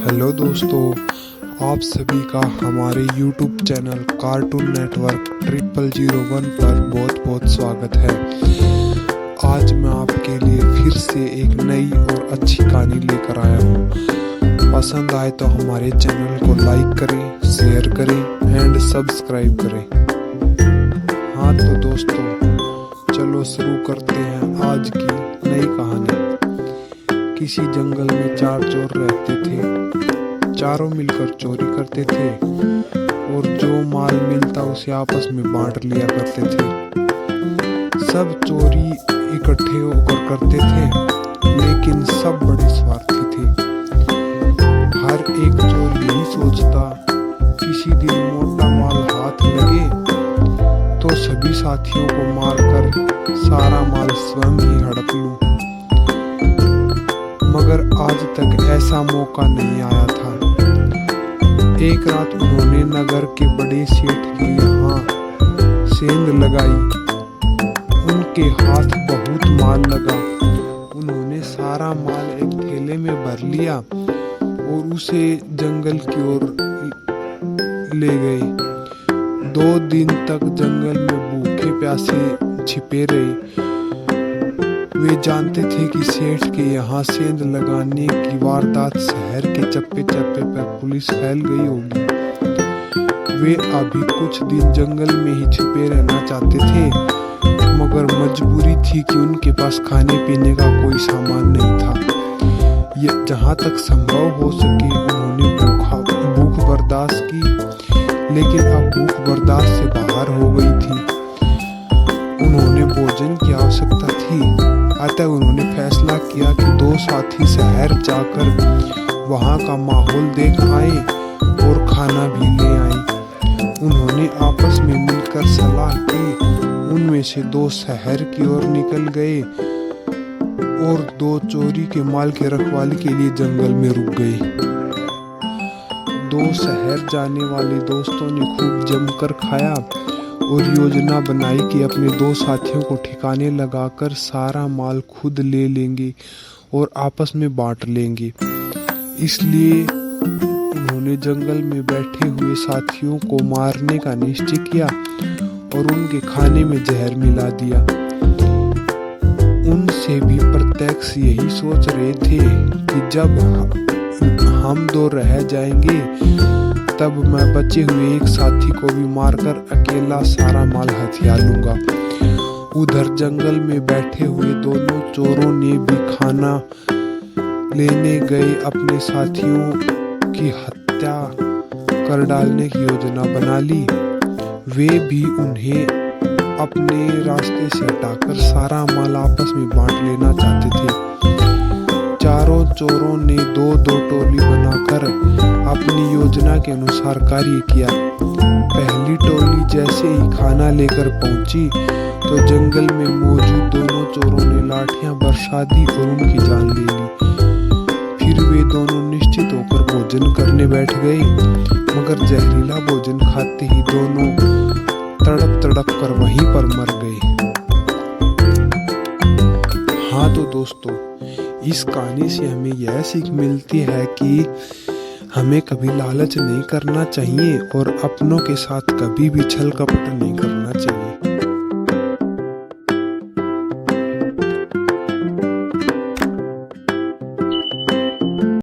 Hello दोस्तों, आप सभी का हमारे YouTube चैनल कार्टून नेटवर्क 0001 पर बहुत बहुत स्वागत है। आज मैं आपके लिए फिर से एक नई और अच्छी कहानी लेकर आया हूँ। पसंद आए तो हमारे चैनल को लाइक करें, शेयर करें एंड सब्सक्राइब करें। हाँ तो दोस्तों, चलो शुरू करते हैं आज की नई कहानी। किसी जंगल में 4 चोर रहते थे। चारों मिलकर चोरी करते थे और जो माल मिलता उसे आपस में बांट लिया करते थे। सब चोरी इकट्ठे होकर करते थे, लेकिन सब बड़े स्वार्थी थे। हर एक चोर यही सोचता, किसी दिन मोटा माल हाथ लगे तो सभी साथियों को मारकर सारा माल स्वयं ही हड़प लूं। मगर आज तक ऐसा मौका नहीं आया था। एक रात उन्होंने नगर के बड़े सेठ के यहाँ सेंध लगाई। उनके हाथ बहुत माल लगा। उन्होंने सारा माल एक थैले में भर लिया और उसे जंगल की ओर ले गए। 2 दिन तक जंगल में भूखे प्यासे छिपे रहे। वे जानते थे कि सेठ के यहाँ सेंध लगाने की वारदात शहर के चप्पे चप्पे पर पुलिस फैल गई होगी। वे अभी कुछ दिन जंगल में ही छिपे रहना चाहते थे, मगर मजबूरी थी कि उनके पास खाने पीने का कोई सामान नहीं था। ये जहाँ तक संभव हो सके उन्होंने भूख बर्दाश्त की, लेकिन अब भूख बर्दाश्त से बाहर हो गई थी। उन्होंने भोजन की आवश्यकता थी, अतः उन्होंने फैसला किया कि 2 साथी शहर जाकर वहां का माहौल देख आए और खाना भी ले आए। उन्होंने आपस में मिलकर सलाह की। उनमें से 2 शहर की ओर निकल गए और 2 चोरी के माल के रखवाली के लिए जंगल में रुक गए। 2 शहर जाने वाले दोस्तों ने खूब जमकर खाया और योजना बनाई कि अपने 2 साथियों को ठिकाने लगाकर सारा माल खुद ले लेंगे और आपस में बांट लेंगे। इसलिए उन्होंने जंगल में बैठे हुए साथियों को मारने का निश्चय किया और उनके खाने में जहर मिला दिया। उनसे भी प्रत्यक्ष यही सोच रहे थे कि जब हम 2 रह जाएंगे तब मैं बचे हुए एक साथी को भी मारकर अकेला सारा माल हथिया लूंगा। उधर जंगल में बैठे हुए दोनों चोरों ने भी खाना लेने गए अपने साथियों की हत्या कर डालने की योजना बना ली। वे भी उन्हें अपने रास्ते से हटाकर सारा माल आपस में बांट लेना चाहते थे। चारों चोरों ने 2-2 टोली बनाकर अपनी योजना के अनुसार कार्य किया। पहली टोली जैसे ही खाना लेकर पहुंची तो जंगल में मौजूद दोनों चोरों ने लाठियां बरसा दी और उनकी जान ले ली। फिर वे दोनों निश्चित होकर भोजन करने बैठ गए, मगर जहरीला भोजन खाते ही दोनों तड़प तड़प कर वहीं पर मर गए। हाँ तो दोस्तों, इस कहानी से हमें यह सीख मिलती है कि हमें कभी लालच नहीं करना चाहिए और अपनों के साथ कभी भी छल कपट नहीं करना चाहिए।